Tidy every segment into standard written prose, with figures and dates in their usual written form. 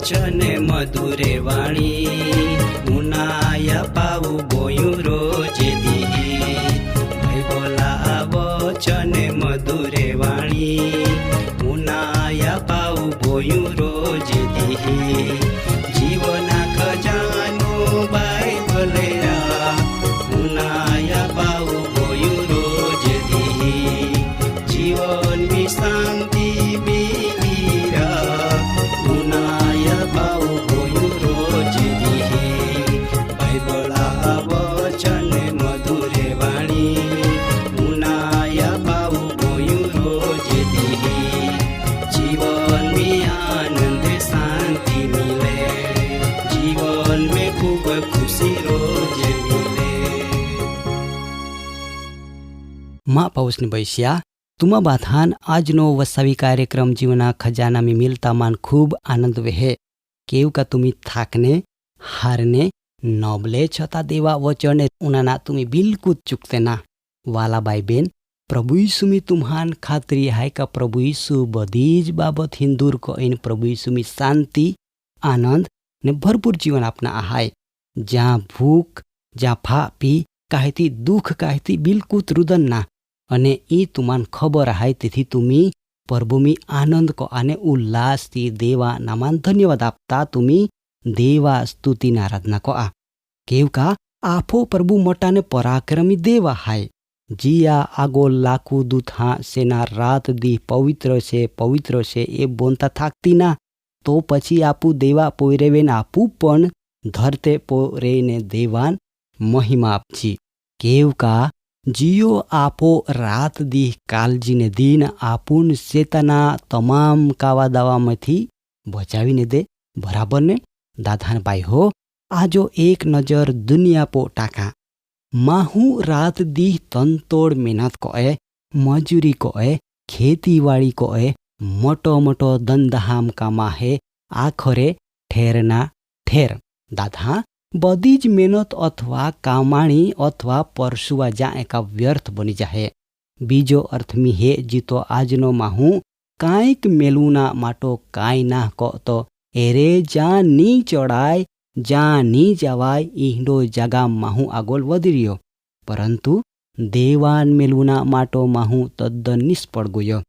વચને મધુરે વાણી ઉનાયા પાવું બોયું રોજે દી. બોલા વચને મધુરે વાણી ઉનાયા પાવું બોયું રોજે દી. જીવના ખજાનો બાઇબલે ઉનાયા પાવું બોયું રોજે દી. જીવનની શાંતિ माँ पाऊसने बैस्या तुमा बाथान आजनो वसावी कार्यक्रम जीवना खजाना में मिलता मान खूब आनंद वेहे. केव का तुम्ही थाकने हारने नबले छता देवा वचने उनाना तुम्ही बिल्कुल चुकते ना. वाला बाई बेन प्रभु यीशु में तुम्हान खात्री है का प्रभु यीशु बधीज बाबत हिंदूर को इन प्रभु यीशु में शांति आनंद ने भरपूर जीवन अपना आहाय. जहाँ भूख जहाँ फापी काहेती दुख काहेती बिल्कुल रुदन ना અને એ તુમાન ખબર હાય તેથી તુમી પ્રભુમી આનંદ કો અને ઉલ્લાસથી દેવા નામાન ધન્યવાદ આપતા તુમી દેવા સ્તુતિના આરાધના કો આ કેવકા આફો પ્રભુ મોટાને પરાક્રમી દેવા હાય. જીયા આગો લાખું દૂથા સેના રાત દી પવિત્ર છે એ બોલતા થાકતી ના તો પછી આપું દેવા પોરેવેને આપું પણ ધરતે પોરેને દેવાન મહિમા આપજી. કેવકા जियो आपो रात दी कालजीने दिन आपुन चेतना तमाम कावा दावा मथी बचावीने दे बराबर ने. दादान भाई हो आजो एक नजर दुनिया पो टाका माहू रात दी तनतोड़ मेहनत को ए मजूरी को ए खेतीवाड़ी को ए मोटो मोटो दंदहाम कामा है आखरे ठेरना ठेर. दादा बधी ज मेहनत अथवा कामाणी अथवा परसुआ जाए का व्यर्थ बनी जाए. बीजो अर्थ में हे जीतो आजनो माहू कांईक मेलूना माटो काई ना को तो एरे जा नी चढ़ाय जा नी जवाय ईंडो जगा माहू आगोल वधी रह्यो परंतु देवान मेलूना माटो माहू तद्दन निष्फळ गयो.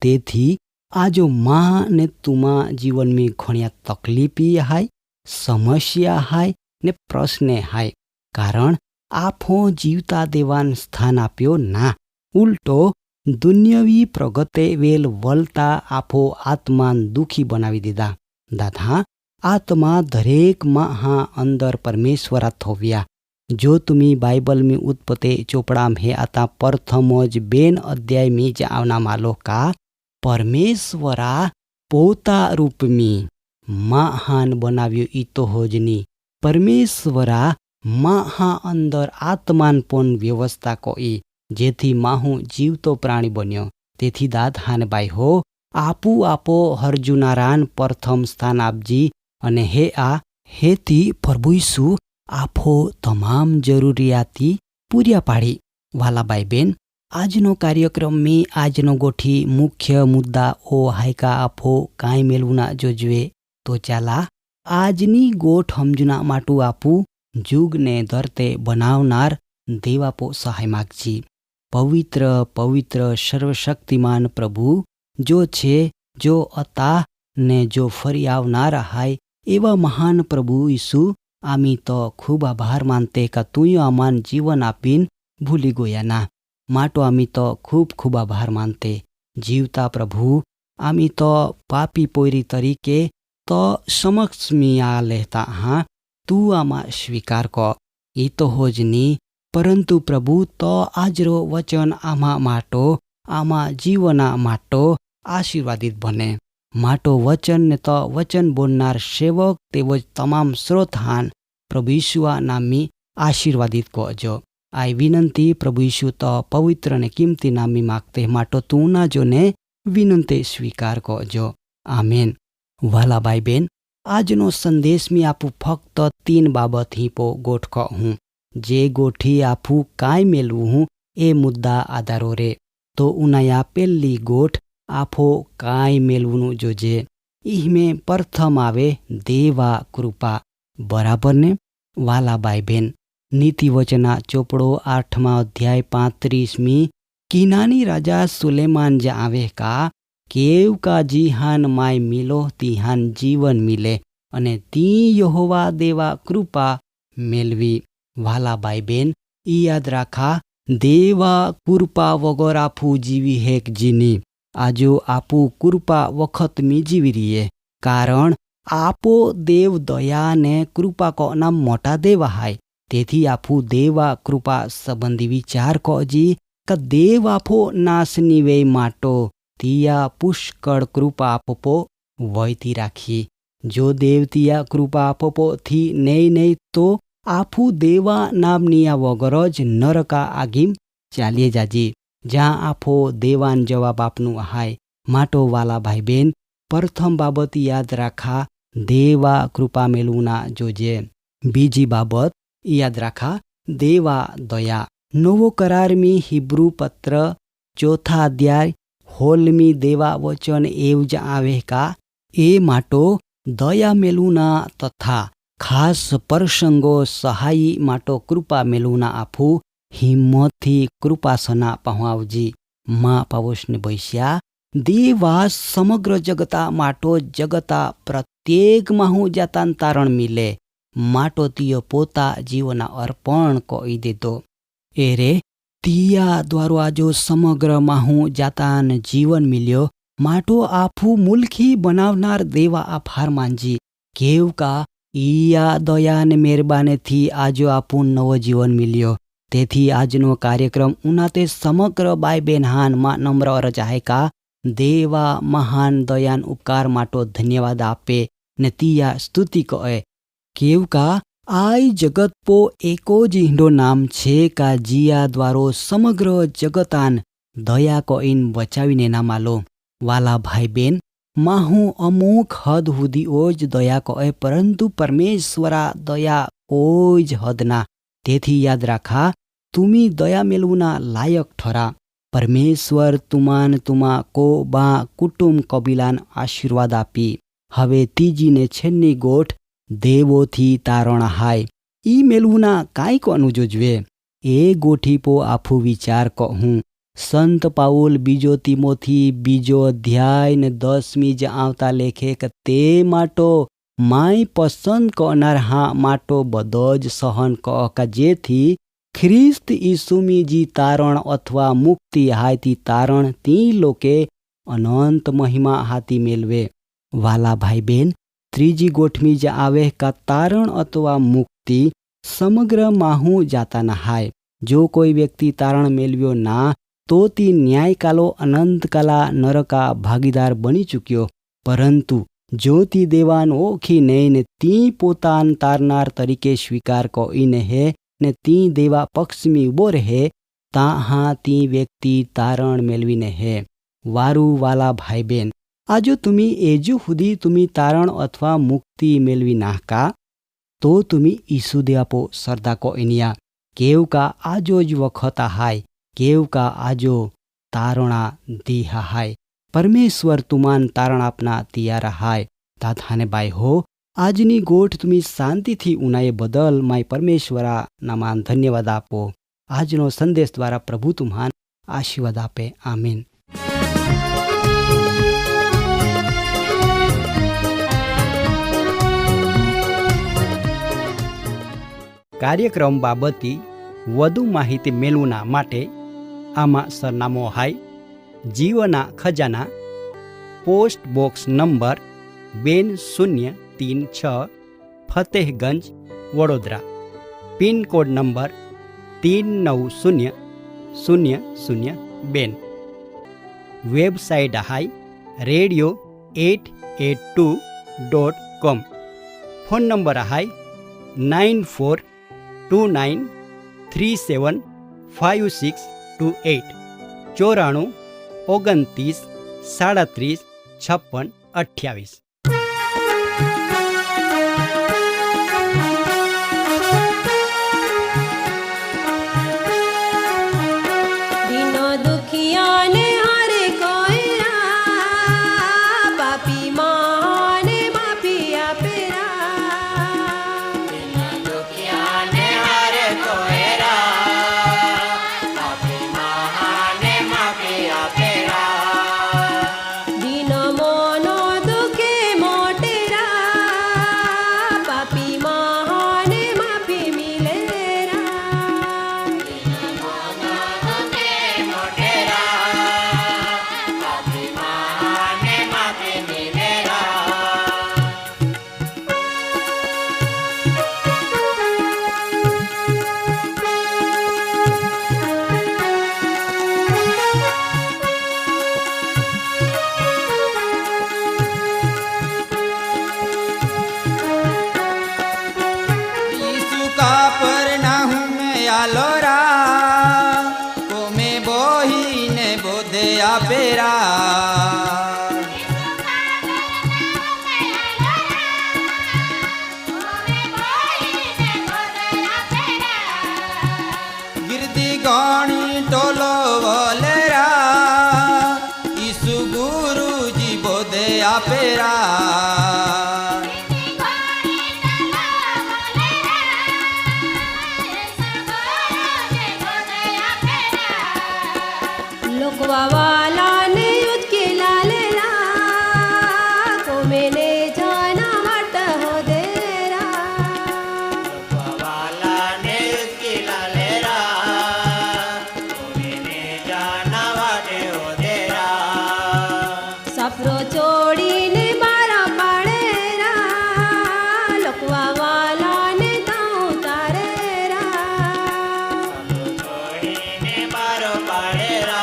तेथी आजो मां ने तुमा जीवन में घणिया तकलीफी हाय समस्या हाय ने प्रश्न हाय कारण आफो जीवता देवान स्थान आप्यो ना. उल्टो दुनियावी प्रगते वेल वलता आफो आत्मान दुखी बनावी दीधा. दादा आत्मा दरेक महा अंदर परमेश्वरा थोव्या. जो तुम्ही बाइबल में उत्पत्ति चोपड़ा में आता प्रथमज 2 अध्याय में जावना मालो का परमेश्वरा पोता रूप में महान बनाव्यो ईतो होजनी परमेश्वरा माहा अंदर आत्मान पण व्यवस्था कोई जेथी माहू जीवतो प्राणी बन्यो. तेथी दादान भाई हो आपू आपो हरजुनारान प्रथम स्थान आपजी अने हे आ हेती प्रभु यीशु आफो तमाम जरूरियाती पूरिया पाड़ी. वाला भाई बेन आजनो कार्यक्रम में आजनो गोठी मुख्य मुद्दा ओ हायका आफो काई मेलवुना जोजवे तो चाला आजनी गोठ हमजुना माटू आपू जुग ने धरते बनावनार देवापो सहाय मागजी. पवित्र पवित्र सर्वशक्तिमान प्रभु जो छे जो अता ने जो फरी आवनार हाय एवा महान प्रभु यीशु आमी तो खूब आभार मानते का तुयो आमान जीवन आपीन भूली गोया ना माटो आमी तो खूब खूब आभार मानते. जीवता प्रभु आमी तो पापी पोयरी तरीके तो समक्ष में आ लेता हाँ तू आमा स्वीकार को ई तो होजनी परंतु प्रभु तो आजरो वचन आमा माटो આમાં જીવના માટો આશીર્વાદિત બને. માટો વચન ને તો વચન બોલનાર સેવક તેમજ તમામ શ્રોતાન પ્રભુ ઈશુના નામની આશીર્વાદિત કરજો. આ વિનંતી પ્રભુ ઈશુ તો પવિત્ર ને કિંમતી નામી માગતે માટો તું ના જોને વિનંતી સ્વીકાર કરજો. આમેન. વાલા ભાઈ બહેન, આજનો સંદેશ મેં આપું ફક્ત 3 બાબત હિપો ગોઠકો હું. જે ગોઠી આપું કાંઈ મેળવું હું એ મુદ્દા આધારો રે. તો ઉનાયા પહેલી ગોઠ આફો કાંઈ મેળવું જોજે. ઈમે પ્રથમ આવે દેવા કૃપા. બરાબર ને? વાલા ભાઈ બહેન, નીતિવચના ચોપડો 8મા અધ્યાય 35મી કિનાની રાજા સુલેમાન જે આવે કા કેવ કા જીહાન માય મિલો તિહાન જીવન મિલે અને તી યહોવા દેવા કૃપા મેળવી. વાલા ભાઈ બહેન, ઈ યાદ રાખા, દેવા કૃપા વગર આપું જીવી હેક જીની. આજો આપું કૃપા વખત મી જીવી રહીએ, કારણ આપો દેવ દયા ને કૃપા કોના મોટા દેવા હાય. તેથી આપું દેવા કૃપા સંબંધી વિચાર કોજી કે દેવ આપો નાશની વે માટો તિયા પુષ્કળ કૃપા આપો વયતી રાખી. જો દેવ તિયા કૃપા આપો થી નહીં તો આપું દેવા નામની આ વગર જ નરકા આગીમ ચાલીએ જાજી, જ્યાં આપો દેવાન જવાબ આપનું હાય. માટો વાલા ભાઈ બહેન, પ્રથમ બાબત યાદ રાખા, દેવા કૃપા મેળવું ના જોજે. બીજી બાબત યાદ રાખા, દેવા દયા. નવો કરારમી હિબ્રુ પત્ર 4થા અધ્યાય 16મી દેવા વચન એવું જ આવે કા એ માટો દયા મેલુના તથા ખાસ પ્રસંગો સહાય માટો કૃપા મેલુના આપું હિંમતથી કૃપાસના પહોંચજી. માં પાવોશને ભૈસ્યા દેવા સમગ્ર જગતા માટો જગતા પ્રત્યેક માહું જાતાન તારણ મિલે માટો તિયો પોતા જીવના અર્પણ કહી દેતો. એ રે તિયા દ્વારો આજો સમગ્ર માહું જાતાન જીવન મિલ્યો માટો આફું મુલખી બનાવનાર દેવા આભાર માનજી. કેવ કા ઈયા દયા ને મહેરબાનીથી આજો આપું નવો જીવન મિલ્યો. તેથી આજનો કાર્યક્રમ ઉનાતે સમગ્ર બાઈ બેન હાનમાં નમ્ર અરજ आहे કા દેવા મહાન દયાન ઉપકાર માટો ધન્યવાદ આપે ને તિયા સ્તુતિ કહે. કેવ કા આઈ જગત પો એકો જ ઈંડો નામ છે કા જીયા દ્વારો સમગ્ર જગતાન દયા કહીન બચાવીને ના માલો. વાલા ભાઈ બેન, માહું અમુક હદ હુદીઓ જ દયા કહે, પરંતુ પરમેશ્વરા દયા કોઈ જ હદ ના. તેથી યાદ રાખા, તુમી દયા મેળવુના લાયક ઠરા. પરમેશ્વર તુમાન તુમા કો બા કુટુંબ કબીલાન આશીર્વાદ આપી. હવે ત્રીજીને છેલ્લી ગોઠ દેવોથી તારણ હાય. ઈ મેળવુના કાંઈ કોનું જોજવે એ ગોઠી પો આફું વિચાર કહું. સંત પાઉલ બીજો તિમોથી 2 અધ્યાય ને 10મી જ આવતા લેખે કે તે માટો માય પસંદ કરનાર હા માટો બધો જ સહન કહ જેથી ખ્રિસ્ત ઈસુમીજી તારણ અથવા મુક્તિ હાયતી તારણ તી લોકે અનંત મહિમા હાથી મેળવે. વાલા ભાઈ બેન, ત્રીજી ગોઠમી જ આવે કા તારણ અથવા મુક્તિ સમગ્ર માહું જાતા ના હાય. જો કોઈ વ્યક્તિ તારણ મેળવ્યો ના તો તી ન્યાયકાલો અનંતકાલા નરકા ભાગીદાર બની ચૂક્યો. પરંતુ જો તી દેવાન ઓખી નહીં ને તી પોતાન તારનાર તરીકે સ્વીકાર કરીને હે ને તી દેવા પક્ષમી ઉભો રહે તા હા તી વ્યક્તિ તારણ મેળવીને હે. વારું વાલા ભાઈ બેન, આજો તુમી એજુ સુધી તુમી તારણ અથવા મુક્તિ મેળવી નાખા તો તુમી ઈસુ દેવાપો સરદા કો ઇનિયા. કેવ કા આજો જ વખત હાય, કેવ કા આજો તારણા દીહા હાય. પરમેશ્વર તુમાન તારણ આપના તિયારા હાય. તાથાને બાઈ હો, આજની ગોઠ તુમી શાંતિથી ઉનાએ બદલ માય પરમેશ્વરા નામાન ધન્યવાદ આપો. આજનો સંદેશ દ્વારા પ્રભુ તુમ્હાન આશીર્વાદ આપે. આમીન. કાર્યક્રમ બાબતની વધુ માહિતી મેળવવા માટે આમાં સરનામો હાય જીવના ખજાના, post box number 2036 Fatehganj, Vadodara. Pincode number 390002. Website आहाय radio882.com। फोन नंबर आहाय 9429375628 94 29 37 56 28। पेरा गिरदी गाणी टोलो बोलेरा ईसु गुरु जी बोधे आपेरा वाला ने युद्ध के लालेला को मैंने जाना मट हो देरा वाला ने युद्ध के लालेरा को मैंने जाना मट हो देरा सफरो छोड़ी ने बारा पड़ेरा लोकवा वाला ने ताऊ तारेरा सफरो छोड़ी ने बारो पड़ेरा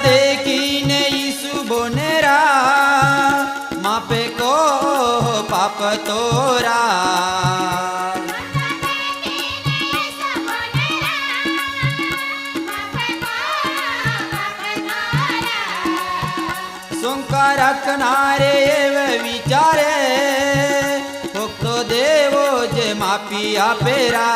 देखीने यीशु बोनेरा मापे को पाप तोरा सोंकार रखनारे विचारे तो देवो जे मापी आपेरा